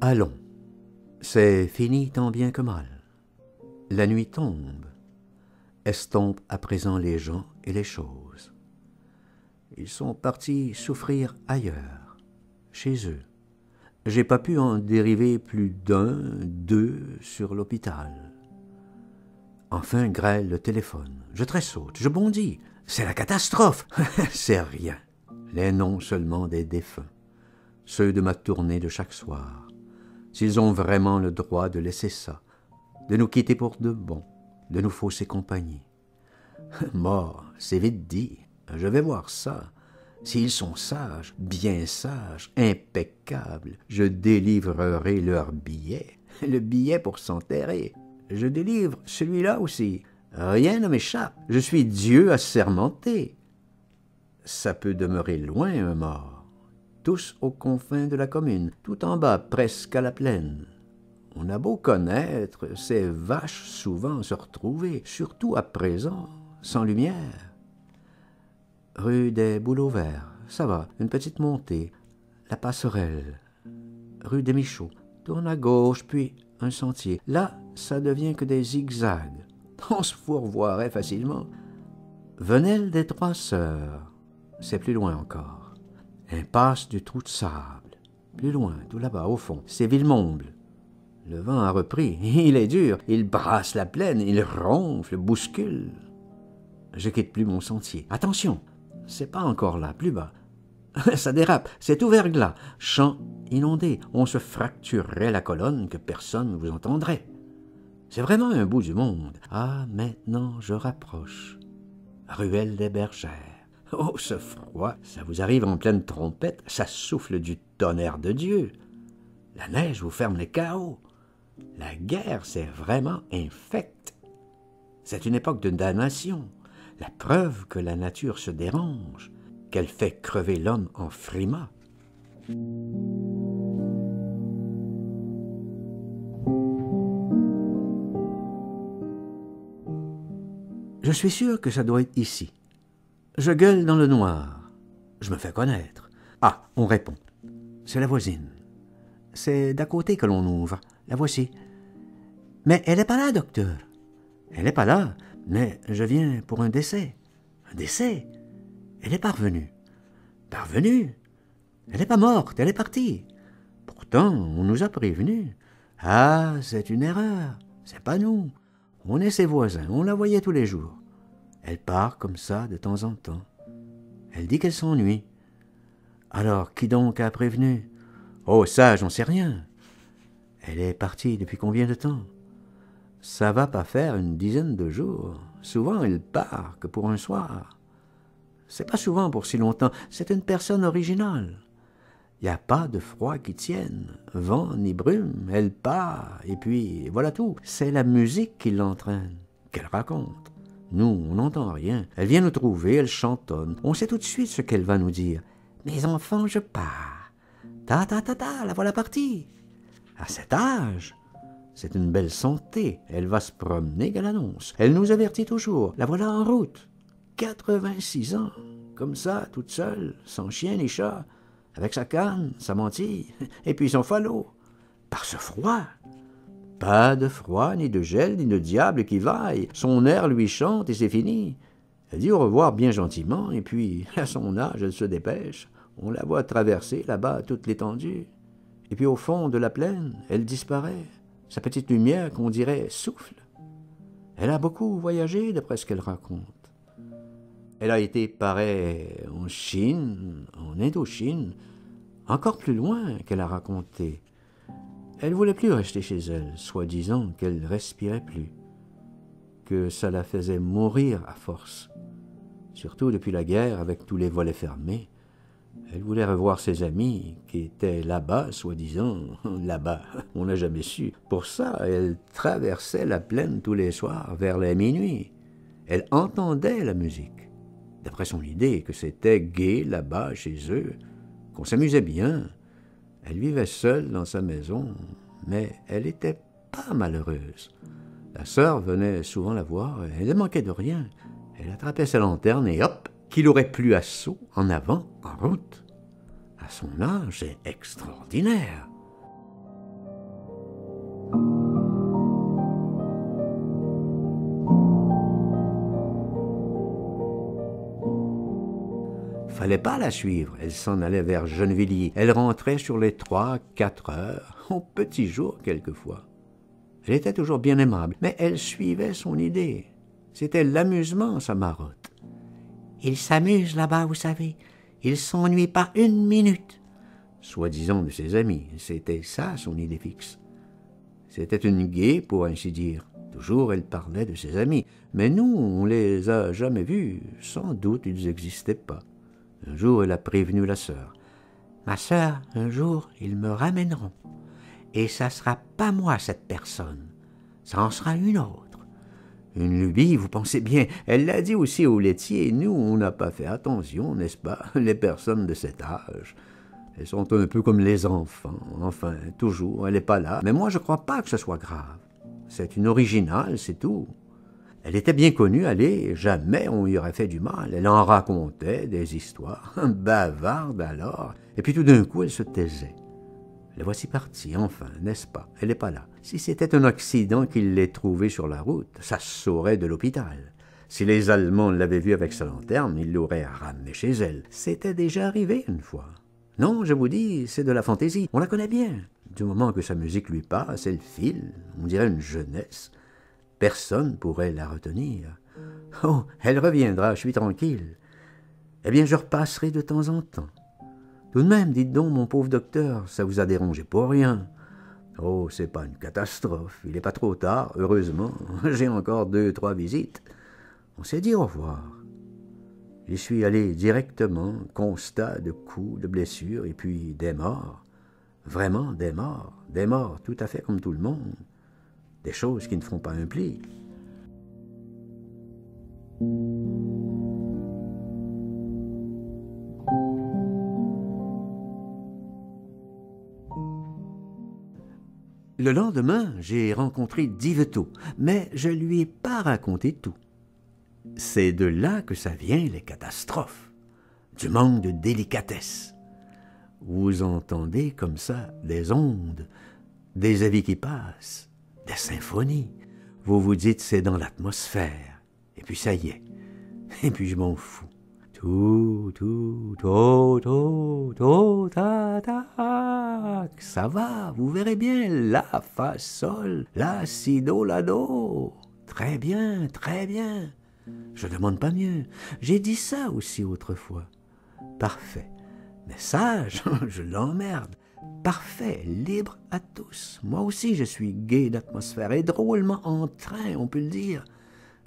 Allons, c'est fini tant bien que mal. La nuit tombe, estompe à présent les gens et les choses. Ils sont partis souffrir ailleurs, chez eux. J'ai pas pu en dériver plus d'un, deux sur l'hôpital. Enfin grêle le téléphone. Je tressaute, je bondis. C'est la catastrophe. C'est rien. Les noms seulement des défunts. Ceux de ma tournée de chaque soir. S'ils ont vraiment le droit de laisser ça, de nous quitter pour de bon, de nous fausser compagnie. Mort, c'est vite dit. Je vais voir ça. S'ils sont sages, bien sages, impeccables, je délivrerai leur billet. Le billet pour s'enterrer. Je délivre celui-là aussi. Rien ne m'échappe. Je suis Dieu assermenté. Ça peut demeurer loin, un mort. Tous aux confins de la commune, tout en bas, presque à la plaine. On a beau connaître, ces vaches souvent se retrouver, surtout à présent, sans lumière. Rue des Bouleaux Verts, ça va, une petite montée. La passerelle. Rue des Michauds, tourne à gauche, puis un sentier. Là, ça devient que des zigzags. On se fourvoierait facilement. Venelle des Trois Sœurs, c'est plus loin encore. Impasse du Trou de Sable, plus loin, tout là-bas, au fond, c'est Villemomble. Le vent a repris, il est dur, il brasse la plaine, il ronfle, bouscule. Je quitte plus mon sentier. Attention, c'est pas encore là, plus bas. Ça dérape, c'est tout verglas, champ inondé, on se fracturerait la colonne que personne ne vous entendrait. C'est vraiment un bout du monde. Ah, maintenant je rapproche. Ruelle des Bergères. Oh, ce froid, ça vous arrive en pleine trompette, ça souffle du tonnerre de Dieu. La neige vous ferme les carreaux. La guerre, c'est vraiment infect. C'est une époque de damnation. La preuve que la nature se dérange, qu'elle fait crever l'homme en frimas. Je suis sûr que ça doit être ici. Je gueule dans le noir. Je me fais connaître. Ah, on répond. C'est la voisine. C'est d'à côté que l'on ouvre. La voici. Mais elle n'est pas là, docteur. Elle n'est pas là, mais je viens pour un décès. Un décès? Elle est parvenue. Parvenue? Elle n'est pas morte, elle est partie. Pourtant, on nous a prévenus. Ah, c'est une erreur. C'est pas nous. On est ses voisins, on la voyait tous les jours. Elle part comme ça de temps en temps. Elle dit qu'elle s'ennuie. Alors, qui donc a prévenu? Oh, ça, j'en sais rien. Elle est partie depuis combien de temps? Ça va pas faire une dizaine de jours. Souvent, elle part que pour un soir. C'est pas souvent pour si longtemps. C'est une personne originale. Il n'y a pas de froid qui tienne, vent ni brume. Elle part, et puis voilà tout. C'est la musique qui l'entraîne, qu'elle raconte. Nous, on n'entend rien. Elle vient nous trouver, elle chantonne. On sait tout de suite ce qu'elle va nous dire. « Mes enfants, je pars. Ta ta ta ta, la voilà partie. » À cet âge, c'est une belle santé. Elle va se promener qu'elle annonce. Elle nous avertit toujours. La voilà en route. 86 ans, comme ça, toute seule, sans chien ni chat, avec sa canne, sa mantille, et puis son falot. Par ce froid. Pas de froid, ni de gel, ni de diable qui vaille. Son air lui chante et c'est fini. Elle dit au revoir bien gentiment, et puis, à son âge, elle se dépêche. On la voit traverser là-bas toute l'étendue. Et puis au fond de la plaine, elle disparaît. Sa petite lumière qu'on dirait souffle. Elle a beaucoup voyagé d'après ce qu'elle raconte. Elle a été, paraît, en Chine, en Indochine, encore plus loin qu'elle a raconté. Elle voulait plus rester chez elle, soi-disant qu'elle respirait plus, que ça la faisait mourir à force. Surtout depuis la guerre, avec tous les volets fermés. Elle voulait revoir ses amis qui étaient là-bas, soi-disant, là-bas, on n'a jamais su. Pour ça, elle traversait la plaine tous les soirs, vers les minuit. Elle entendait la musique, d'après son idée que c'était gai là-bas chez eux, qu'on s'amusait bien. Elle vivait seule dans sa maison, mais elle était pas malheureuse. La sœur venait souvent la voir, elle ne manquait de rien. Elle attrapait sa lanterne et hop, qu'il aurait plu à saut, en avant, en route. À son âge, c'est extraordinaire. Fallait pas la suivre, elle s'en allait vers Gennevilliers. Elle rentrait sur les 3-4 heures, au petit jour quelquefois. Elle était toujours bien aimable, mais elle suivait son idée. C'était l'amusement, sa marotte. Il s'amuse là-bas, vous savez. Il s'ennuie pas une minute. Soi-disant de ses amis, c'était ça son idée fixe. C'était une gaie, pour ainsi dire. Toujours elle parlait de ses amis, mais nous, on les a jamais vus. Sans doute ils n'existaient pas. Un jour, elle a prévenu la sœur. Ma sœur, un jour, ils me ramèneront. Et ça sera pas moi, cette personne. Ça en sera une autre. Une lubie, vous pensez bien. Elle l'a dit aussi au laitier. Nous, on n'a pas fait attention, n'est-ce pas, les personnes de cet âge. Elles sont un peu comme les enfants. Enfin, toujours, elle n'est pas là. Mais moi, je ne crois pas que ce soit grave. C'est une originale, c'est tout. Elle était bien connue, allez, jamais on y aurait fait du mal. Elle en racontait des histoires, bavarde alors. Et puis tout d'un coup, elle se taisait. La voici partie, enfin, n'est-ce pas? Elle n'est pas là. Si c'était un accident qu'il l'ait trouvée sur la route, ça se saurait de l'hôpital. Si les Allemands l'avaient vue avec sa lanterne, ils l'auraient ramenée chez elle. C'était déjà arrivé une fois. Non, je vous dis, c'est de la fantaisie. On la connaît bien. Du moment que sa musique lui passe, elle file. On dirait une jeunesse. Personne pourrait la retenir. Oh, elle reviendra, je suis tranquille. Eh bien, je repasserai de temps en temps. Tout de même, dites donc, mon pauvre docteur, ça vous a dérangé pour rien. Oh, c'est pas une catastrophe. Il n'est pas trop tard, heureusement. J'ai encore 2-3 visites. On s'est dit au revoir. J'y suis allé directement, constat de coups, de blessures, et puis des morts. Vraiment des morts tout à fait comme tout le monde. Des choses qui ne font pas un pli. Le lendemain, j'ai rencontré Yvetot, mais je lui ai pas raconté tout. C'est de là que ça vient, les catastrophes, du manque de délicatesse. Vous entendez comme ça des ondes, des avis qui passent, des symphonies. Vous vous dites c'est dans l'atmosphère, et puis ça y est, et puis je m'en fous. Tout, ta, ta, ça va, vous verrez bien, la, fa, sol, la, si, do, la, do. Très bien, très bien. Je demande pas mieux. J'ai dit ça aussi autrefois. Parfait. Mais sage, je l'emmerde. Parfait, libre à tous. Moi aussi, je suis gai d'atmosphère et drôlement en train, on peut le dire.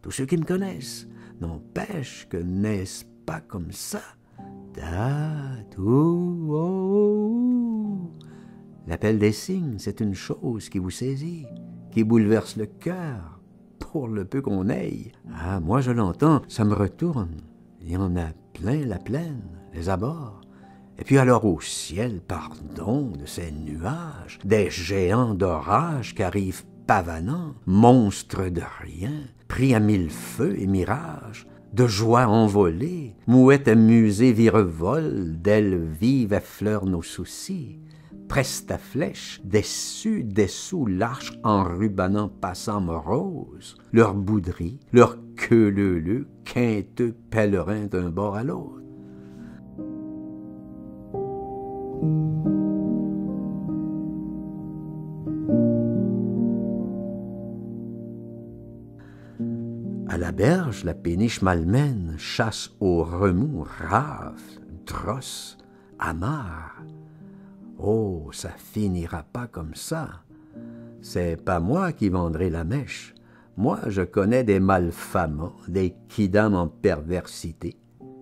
Tous ceux qui me connaissent n'empêchent que n'est-ce pas comme ça. L'appel des cygnes, c'est une chose qui vous saisit, qui bouleverse le cœur, pour le peu qu'on aille. Ah, moi je l'entends, ça me retourne. Il y en a plein la plaine, les abords. Et puis alors au ciel, pardon, de ces nuages, des géants d'orage qui arrivent pavanants, monstres de rien, pris à mille feux et mirages, de joie envolée, mouettes amusées virevolent, d'ailes vives effleurent nos soucis. Preste à flèche, dessous l'arche enrubanant passant morose, leurs bouderies, leurs queues leu-leu, quinteux pèlerins d'un bord à l'autre. À la berge, la péniche malmène chasse au remous, rafle, drosse, amarre. Oh, ça finira pas comme ça. C'est pas moi qui vendrai la mèche. Moi, je connais des malfamants, des quidams en perversité,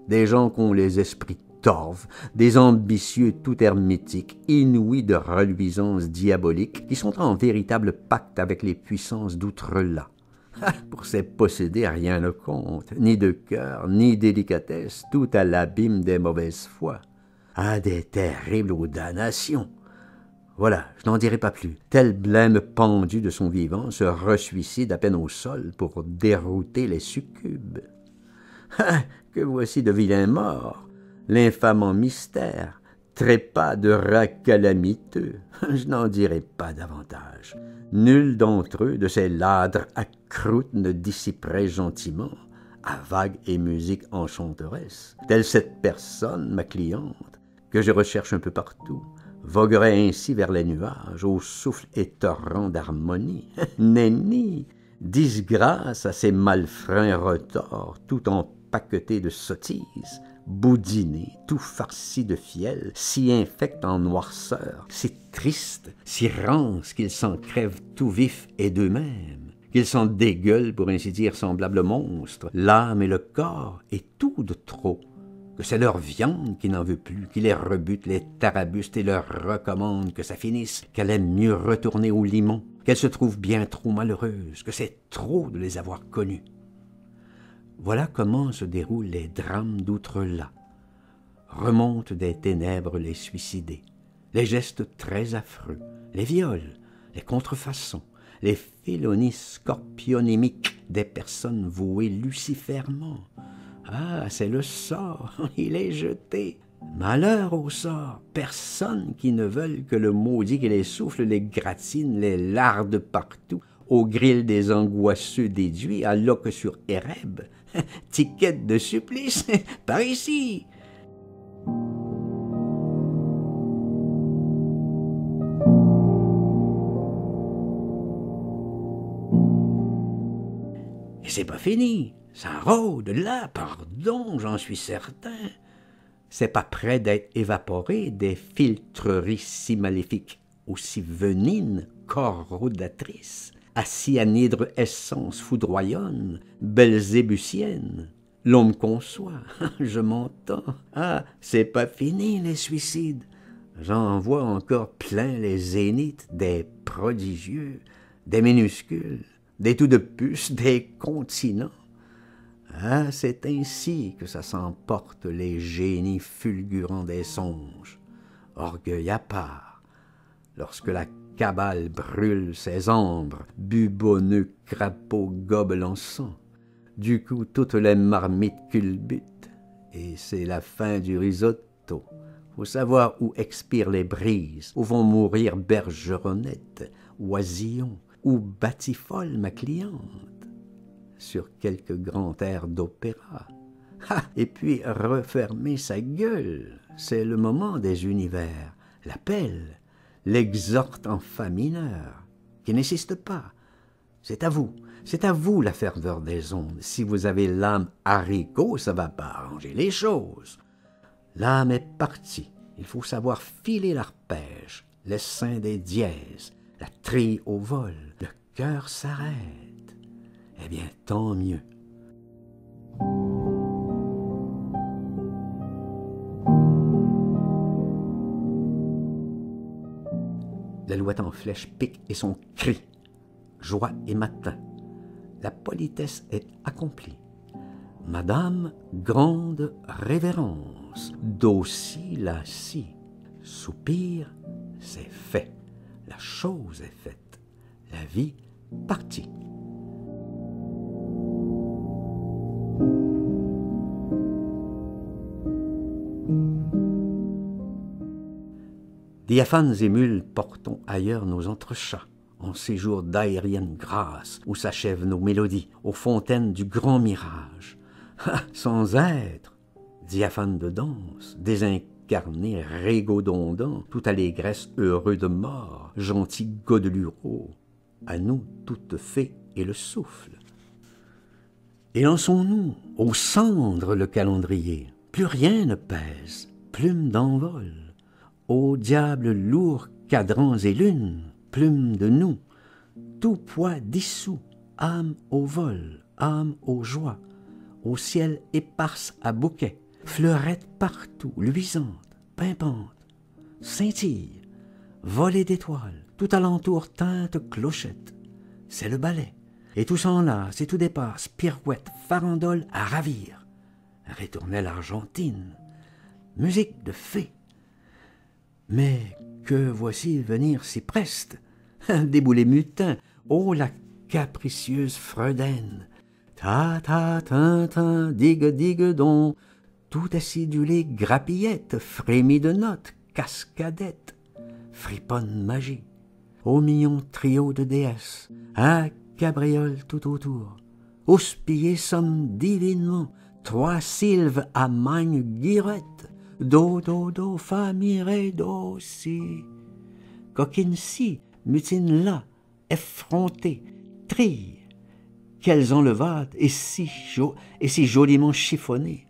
des gens qui ont les esprits torves, des ambitieux tout hermétiques, inouïs de reluisance diabolique, qui sont en véritable pacte avec les puissances d'outre-là. Pour ces possédés, rien ne compte, ni de cœur, ni délicatesse, tout à l'abîme des mauvaises foi. Ah, des terribles damnations! Voilà, je n'en dirai pas plus. Tel blême pendu de son vivant se ressuicide à peine au sol pour dérouter les succubes. Ah, que voici de vilains morts, l'infamant mystère, trépas de rats calamiteux. Je n'en dirai pas davantage. Nul d'entre eux, de ces ladres à croûte, ne dissiperait gentiment, à vague et musique enchanteresse, telle cette personne, ma cliente, que je recherche un peu partout, voguerait ainsi vers les nuages, au souffle et torrent d'harmonie. Nenni, disgrâce à ces malfrats retors, tout empaquetés de sottises, boudinés, tout farcis de fiel, si infect en noirceur, si triste, si rance qu'ils s'en crèvent tout vifs et d'eux-mêmes, qu'ils s'en dégueulent, pour ainsi dire, semblables monstres, l'âme et le corps, et tout de trop, que c'est leur viande qui n'en veut plus, qui les rebute, les tarabuste et leur recommande que ça finisse, qu'elle aime mieux retourner au limon, qu'elle se trouve bien trop malheureuse, que c'est trop de les avoir connus. Voilà comment se déroulent les drames d'outre-là. Remontent des ténèbres les suicidés, les gestes très affreux, les viols, les contrefaçons, les félonies scorpionymiques des personnes vouées lucifèrement. Ah, c'est le sort, il est jeté. Malheur au sort, personne qui ne veuille que le maudit qui les souffle, les gratine, les larde partout, au grill des angoisseux déduits, à loque sur Éreb. Ticket de supplice, par ici. Et c'est pas fini, ça rôde là, pardon, j'en suis certain. C'est pas près d'être évaporé des filtreries si maléfiques, aussi venines corrodatrices, à cyanhydre essence foudroyonne, belzébusienne. L'on me conçoit, je m'entends. Ah, c'est pas fini les suicides. J'en vois encore plein les zéniths, des prodigieux, des minuscules, des tout de puce, des continents. Ah, c'est ainsi que ça s'emporte les génies fulgurants des songes. Orgueil à part, lorsque la cabale brûle ses ambres, bubonneux crapauds gobent en sang. Du coup, toutes les marmites culbutent, et c'est la fin du risotto. Faut savoir où expirent les brises, où vont mourir bergeronnettes, oisillons, où batifolle ma cliente. Sur quelque grand air d'opéra. Ah, et puis refermer sa gueule, c'est le moment des univers, l'appel, l'exhorte en fa mineur, qui n'insiste pas. C'est à vous la ferveur des ondes. Si vous avez l'âme haricot, ça va pas arranger les choses. L'âme est partie, il faut savoir filer l'arpège, l'essaim des dièses, la trille au vol, le cœur s'arrête. Eh bien, tant mieux. L'alouette en flèche pique et son cri. Joie et matin. La politesse est accomplie. Madame, grande révérence. Docile assis. Soupir, c'est fait. La chose est faite. La vie partie. Diaphanes et mules, portons ailleurs nos entrechats, en séjour d'aérienne grâce, où s'achèvent nos mélodies, aux fontaines du grand mirage. Ah, sans être, diaphanes de danse, désincarnés, régaudondants, tout allégresse heureux de mort, gentils godelureaux, à nous toute fée et le souffle. Et lançons-nous aux cendres le calendrier, plus rien ne pèse, plume d'envol. Ô diable lourds cadrans et lunes, plumes de nous, tout poids dissous, âme au vol, âme aux joies, au ciel éparse à bouquets, fleurettes partout, luisantes, pimpantes, scintillent, volées d'étoiles, tout alentour teinte clochette. C'est le ballet, et tout s'enlace et tout dépasse, pirouette, farandole à ravir. Retournait l'Argentine, musique de fée. Mais que voici venir si preste, déboulé mutin, oh la capricieuse Freuden, ta ta tin tin, digue digue don, tout acidulé grappillette, frémie de notes, cascadette, friponne magie, au mignon trio de déesses, à cabriole tout autour, houspillés sommes divinement, trois sylves à magne guirette, do, fa, mi, ré, do, si. Coquine si, mutine là, effrontée, trille, qu'elles enlevâtes et si joliment chiffonnées,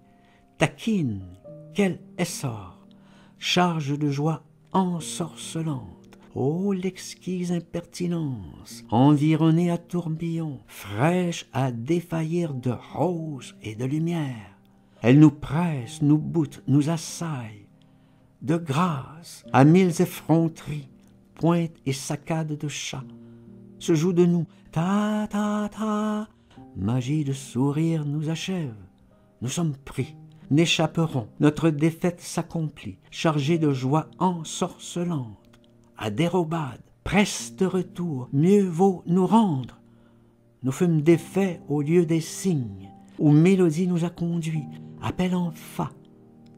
taquine, quel essor, charge de joie ensorcelante. Oh, l'exquise impertinence, environnée à tourbillons, fraîche à défaillir de roses et de lumière. Elle nous presse, nous boute, nous assaille, de grâce, à mille effronteries, pointe et saccades de chat, se joue de nous, ta, ta, ta, magie de sourire nous achève. Nous sommes pris, n'échapperons, notre défaite s'accomplit, chargée de joie ensorcelante. À dérobade, preste retour, mieux vaut nous rendre. Nous fûmes défaits au lieu des signes, où mélodie nous a conduits, appel en fa,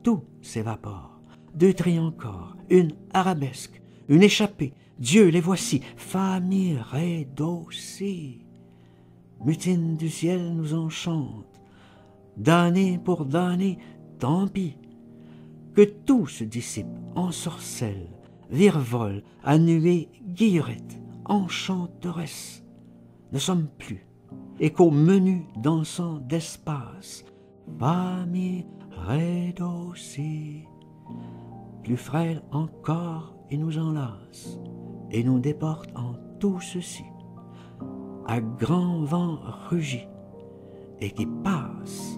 tout s'évapore. Deux tris encore, une arabesque, une échappée, Dieu les voici, fa, mi, ré, do, si. Mutine du ciel nous enchante, damnés pour damnés, tant pis. Que tout se dissipe, ensorcelle, virevole, à nuée, guillerette, enchanteresse. Ne sommes plus, et qu'au menu dansant d'espace, fa, mi, ré, do, si. Plus frêle encore et nous enlace, et nous déporte en tout ceci, à grand vent rugi, et qui passe